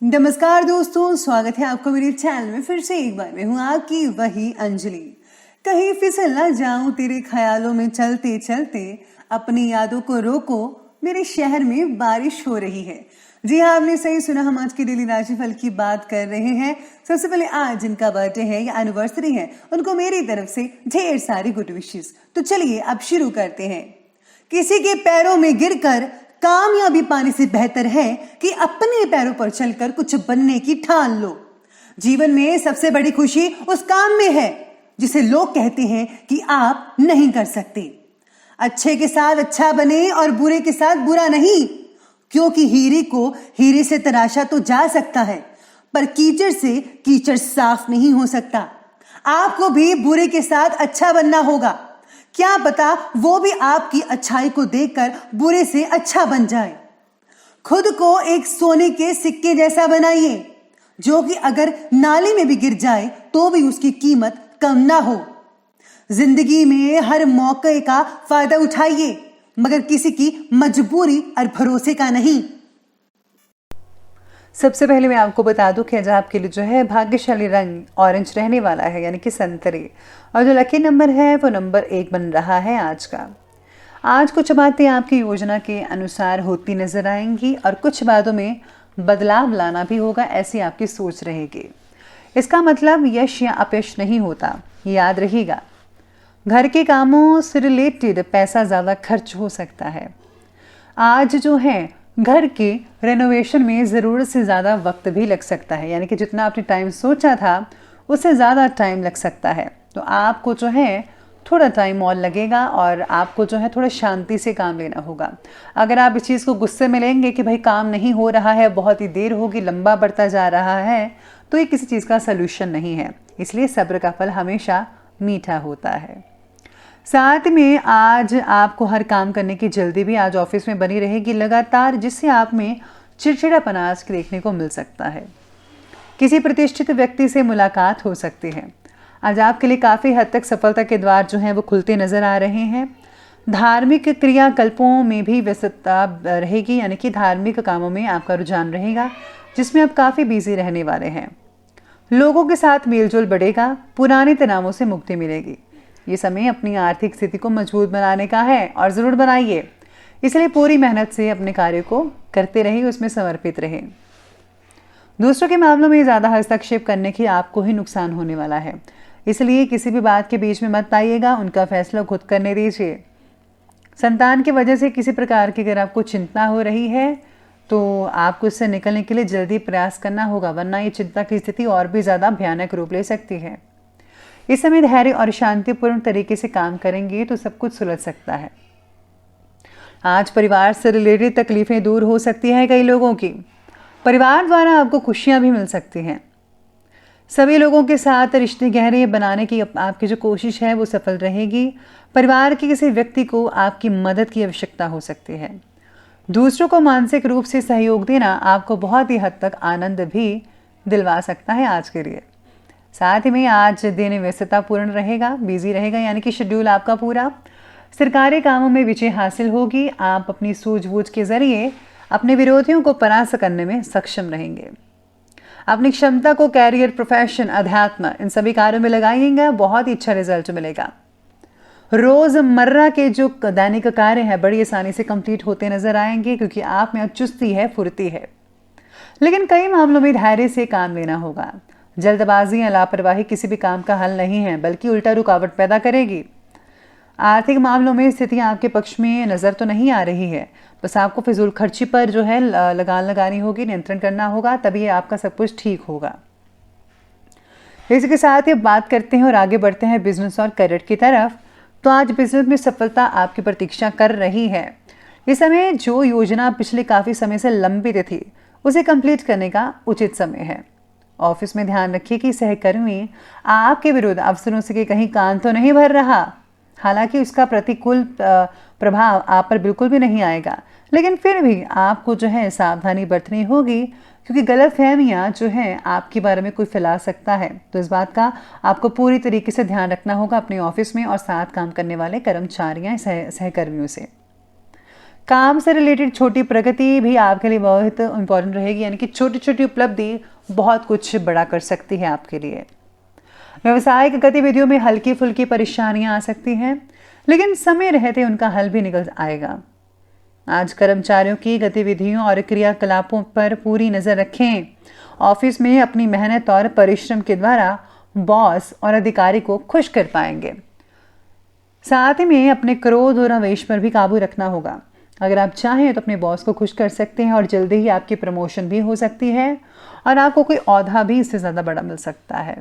नमस्कार दोस्तों, स्वागत है आपका मेरे चैनल में फिर से एक बार। मैं हूँ आपकी वही अंजलि। कहीं फिसल ना जाऊं तेरे ख्यालों में चलते चलते, अपनी यादों को रोको, मेरे शहर में बारिश हो रही है। जी हाँ, आपने सही सुना, हम आज की डेली राशिफल की बात कर रहे हैं। सबसे पहले आज जिनका बर्थडे है या एनिवर्सरी है, उनको मेरी तरफ से ढेर सारी गुड विशेस। तो चलिए अब शुरू करते हैं। किसी के पैरों में गिरकर कामयाबी पाने से बेहतर है कि अपने पैरों पर चलकर कुछ बनने की ठान लो। जीवन में सबसे बड़ी खुशी उस काम में है जिसे लोग कहते हैं कि आप नहीं कर सकते। अच्छे के साथ अच्छा बने और बुरे के साथ बुरा नहीं, क्योंकि हीरे को हीरे से तराशा तो जा सकता है, पर कीचड़ से कीचड़ साफ नहीं हो सकता। आपको भी बुरे के साथ अच्छा बनना होगा। क्या पता वो भी आपकी अच्छाई को देखकर बुरे से अच्छा बन जाए। खुद को एक सोने के सिक्के जैसा बनाइए, जो कि अगर नाली में भी गिर जाए तो भी उसकी कीमत कम ना हो। जिंदगी में हर मौके का फायदा उठाइए, मगर किसी की मजबूरी और भरोसे का नहीं। सबसे पहले मैं आपको बता दूं कि आज आपके लिए जो है भाग्यशाली रंग ऑरेंज रहने वाला है, यानी कि संतरे। और जो लकी नंबर है वो नंबर 1 बन रहा है आज का। आज कुछ बातें आपकी योजना के अनुसार होती नजर आएंगी और कुछ बातों में बदलाव लाना भी होगा, ऐसी आपकी सोच रहेगी। इसका मतलब यश या अपयश नहीं होता, याद रहिएगा। घर के कामों से रिलेटेड पैसा ज़्यादा खर्च हो सकता है। आज जो है घर के रेनोवेशन में ज़रूरत से ज़्यादा वक्त भी लग सकता है, यानी कि जितना आपने टाइम सोचा था उससे ज़्यादा टाइम लग सकता है। तो आपको जो है थोड़ा टाइम और लगेगा और आपको जो है थोड़ा शांति से काम लेना होगा। अगर आप इस चीज़ को गुस्से में लेंगे कि भाई काम नहीं हो रहा है, बहुत ही देर होगी, लंबा बढ़ता जा रहा है, तो ये किसी चीज़ का सलूशन नहीं है। इसलिए सब्र का फल हमेशा मीठा होता है। साथ में आज आपको हर काम करने की जल्दी भी आज ऑफिस में बनी रहेगी लगातार, जिससे आप में चिड़चिड़ापन आज देखने को मिल सकता है। किसी प्रतिष्ठित व्यक्ति से मुलाकात हो सकती है। आज आपके लिए काफ़ी हद तक सफलता के द्वार जो हैं वो खुलते नजर आ रहे हैं। धार्मिक क्रियाकल्पों में भी व्यस्तता रहेगी, यानी कि धार्मिक कामों में आपका रुझान रहेगा, जिसमें आप काफ़ी बिजी रहने वाले हैं। लोगों के साथ मेलजोल बढ़ेगा, पुराने तनावों से मुक्ति मिलेगी। ये समय अपनी आर्थिक स्थिति को मजबूत बनाने का है और ज़रूर बनाइए। इसलिए पूरी मेहनत से अपने कार्य को करते रहिए, उसमें समर्पित रहें। दूसरों के मामलों में ज़्यादा हस्तक्षेप करने की आपको ही नुकसान होने वाला है, इसलिए किसी भी बात के बीच में मत आइएगा, उनका फैसला खुद करने दीजिए। संतान की वजह से किसी प्रकार की अगर आपको चिंता हो रही है तो आपको इससे निकलने के लिए जल्दी प्रयास करना होगा, वरना ये चिंता की स्थिति और भी ज़्यादा भयानक रूप ले सकती है। इस समय धैर्य और शांतिपूर्ण तरीके से काम करेंगे तो सब कुछ सुलझ सकता है। आज परिवार से रिलेटेड तकलीफें दूर हो सकती हैं कई लोगों की। परिवार द्वारा आपको खुशियां भी मिल सकती हैं। सभी लोगों के साथ रिश्ते गहरे बनाने की आपकी जो कोशिश है वो सफल रहेगी। परिवार के किसी व्यक्ति को आपकी मदद की आवश्यकता हो सकती है। दूसरों को मानसिक रूप से सहयोग देना आपको बहुत ही हद तक आनंद भी दिलवा सकता है आज के लिए। साथ में आज दिन व्यस्ततापूर्ण रहेगा, बिजी रहेगा, यानी कि शेड्यूल आपका पूरा। सरकारी कामों में विजय हासिल होगी। आप अपनी सूझबूझ के जरिए अपने विरोधियों को परास्त करने में सक्षम रहेंगे। अपनी क्षमता को कैरियर, प्रोफेशन, अध्यात्म, इन सभी कार्यों में लगाइएगा, बहुत ही अच्छा रिजल्ट मिलेगा। रोजमर्रा के जो दैनिक कार्य हैं बड़ी आसानी से कंप्लीट होते नजर आएंगे, क्योंकि आप में चुस्ती है, फुर्ती है। लेकिन कई मामलों में धैर्य से काम लेना होगा। जल्दबाजी या लापरवाही किसी भी काम का हल नहीं है, बल्कि उल्टा रुकावट पैदा करेगी। आर्थिक मामलों में स्थितियां आपके पक्ष में नजर तो नहीं आ रही है, बस आपको फिजूल खर्ची पर जो है लगान लगानी होगी, नियंत्रण करना होगा, तभी आपका सब कुछ ठीक होगा। इसके साथ ही बात करते हैं और आगे बढ़ते हैं बिजनेस और करियर की तरफ। तो आज बिजनेस में सफलता आपकी प्रतीक्षा कर रही है। इस समय जो योजना पिछले काफी समय से लंबित थी उसे कंप्लीट करने का उचित समय है। ऑफिस में ध्यान रखिए कि सहकर्मी आपके विरुद्ध अफसरों से कहीं कान तो नहीं भर रहा। हालांकि उसका प्रतिकूल प्रभाव आप पर बिल्कुल भी नहीं आएगा, लेकिन फिर भी आपको जो है सावधानी बरतनी होगी, क्योंकि गलतफहमियां जो हैं आपके बारे में कोई फैला सकता है। तो इस बात का आपको पूरी तरीके से ध्यान रखना होगा अपने ऑफिस में और साथ काम करने वाले कर्मचारियों सहकर्मियों से। काम से रिलेटेड छोटी प्रगति भी आपके लिए बहुत इंपॉर्टेंट रहेगी, यानी कि छोटी छोटी उपलब्धि बहुत कुछ बड़ा कर सकती है आपके लिए। व्यवसायिक गतिविधियों में हल्की फुल्की परेशानियां आ सकती हैं, लेकिन समय रहते उनका हल भी निकल आएगा। आज कर्मचारियों की गतिविधियों और क्रियाकलापों पर पूरी नज़र रखें। ऑफिस में अपनी मेहनत और परिश्रम के द्वारा बॉस और अधिकारी को खुश कर पाएंगे। साथ ही में अपने क्रोध और आवेश पर भी काबू रखना होगा। अगर आप चाहें तो अपने बॉस को खुश कर सकते हैं और जल्दी ही आपकी प्रमोशन भी हो सकती है और आपको कोई ओहदा भी इससे ज़्यादा बड़ा मिल सकता है।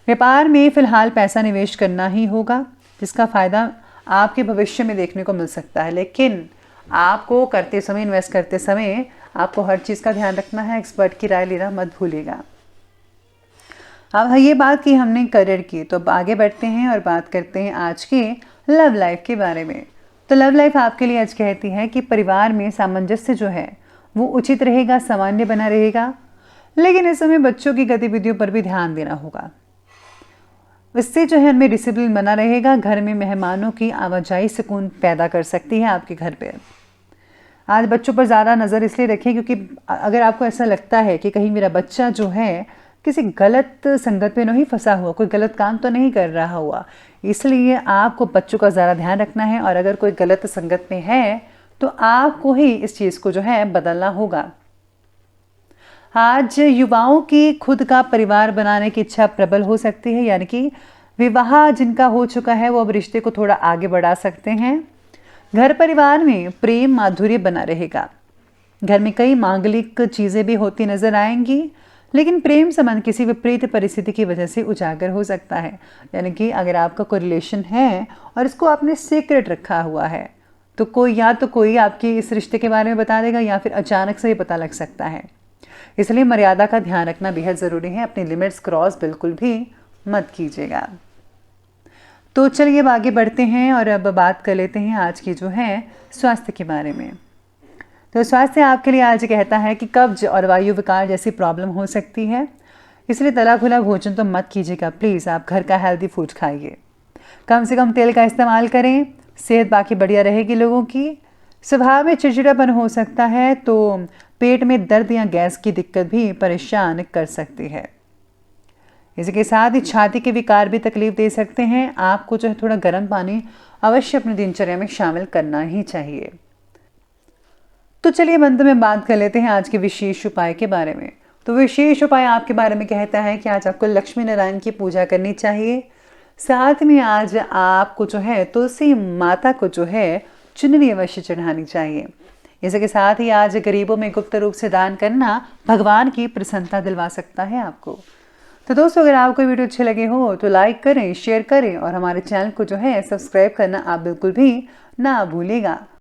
व्यापार में फिलहाल पैसा निवेश करना ही होगा, जिसका फ़ायदा आपके भविष्य में देखने को मिल सकता है, लेकिन आपको करते समय, इन्वेस्ट करते समय आपको हर चीज़ का ध्यान रखना है। एक्सपर्ट की राय लेना मत भूलिएगा। अब ये बात की हमने करियर की, तो अब आगे बढ़ते हैं और बात करते हैं आज के लव लाइफ के बारे में। तो लव लाइफ आपके लिए आज कहती है कि परिवार में सामंजस्य जो है वो उचित रहेगा, सामान्य बना रहेगा, लेकिन इस समय बच्चों की गतिविधियों पर भी ध्यान देना होगा। इससे जो है उनमें डिसिप्लिन बना रहेगा। घर में मेहमानों की आवाजाही सुकून पैदा कर सकती है आपके घर पे। आज बच्चों पर ज़्यादा नज़र इसलिए रखें क्योंकि अगर आपको ऐसा लगता है कि कहीं मेरा बच्चा जो है किसी गलत संगत में नहीं फंसा हुआ, कोई गलत काम तो नहीं कर रहा हुआ, इसलिए आपको बच्चों का ज़्यादा ध्यान रखना है। और अगर कोई गलत संगत में है तो आपको ही इस चीज़ को जो है बदलना होगा। आज युवाओं की खुद का परिवार बनाने की इच्छा प्रबल हो सकती है, यानी कि विवाह जिनका हो चुका है वो अब रिश्ते को थोड़ा आगे बढ़ा सकते हैं। घर परिवार में प्रेम माधुर्य बना रहेगा। घर में कई मांगलिक चीज़ें भी होती नजर आएंगी, लेकिन प्रेम संबंध किसी विपरीत परिस्थिति की वजह से उजागर हो सकता है। यानी कि अगर आपका कोई रिलेशन है और इसको आपने सीक्रेट रखा हुआ है तो कोई आपके इस रिश्ते के बारे में बता देगा या फिर अचानक से ही पता लग सकता है। इसलिए मर्यादा का ध्यान रखना बेहद ज़रूरी है। अपनी लिमिट्स क्रॉस बिल्कुल भी मत कीजिएगा। तो चलिए अब आगे बढ़ते हैं और अब बात कर लेते हैं आज की जो है स्वास्थ्य के बारे में। तो स्वास्थ्य आपके लिए आज कहता है कि कब्ज और वायु विकार जैसी प्रॉब्लम हो सकती है, इसलिए तला खुला भोजन तो मत कीजिएगा। प्लीज़ आप घर का हेल्दी फूड खाइए, कम से कम तेल का इस्तेमाल करें। सेहत बाकी बढ़िया रहेगी लोगों की। स्वभाव में चिड़चिड़ापन हो सकता है, तो पेट में दर्द या गैस की दिक्कत भी परेशान कर सकती है। इसी के साथ ही छाती के विकार भी तकलीफ दे सकते हैं। आपको जो है थोड़ा गर्म पानी अवश्य अपनी दिनचर्या में शामिल करना ही चाहिए। तो चलिए अंत में बात कर लेते हैं आज के विशेष उपाय के बारे में। तो विशेष उपाय आपके बारे में कहता है कि आज आपको लक्ष्मी नारायण की पूजा करनी चाहिए। साथ में आज आपको जो है तुलसी माता को जो है चुनरी अवश्य चढ़ानी चाहिए। इसके साथ ही आज गरीबों में गुप्त रूप से दान करना भगवान की प्रसन्नता दिलवा सकता है आपको। तो दोस्तों, अगर आपको वीडियो अच्छे लगे हो तो लाइक करें, शेयर करें और हमारे चैनल को जो है सब्सक्राइब करना आप बिल्कुल भी ना भूलिएगा।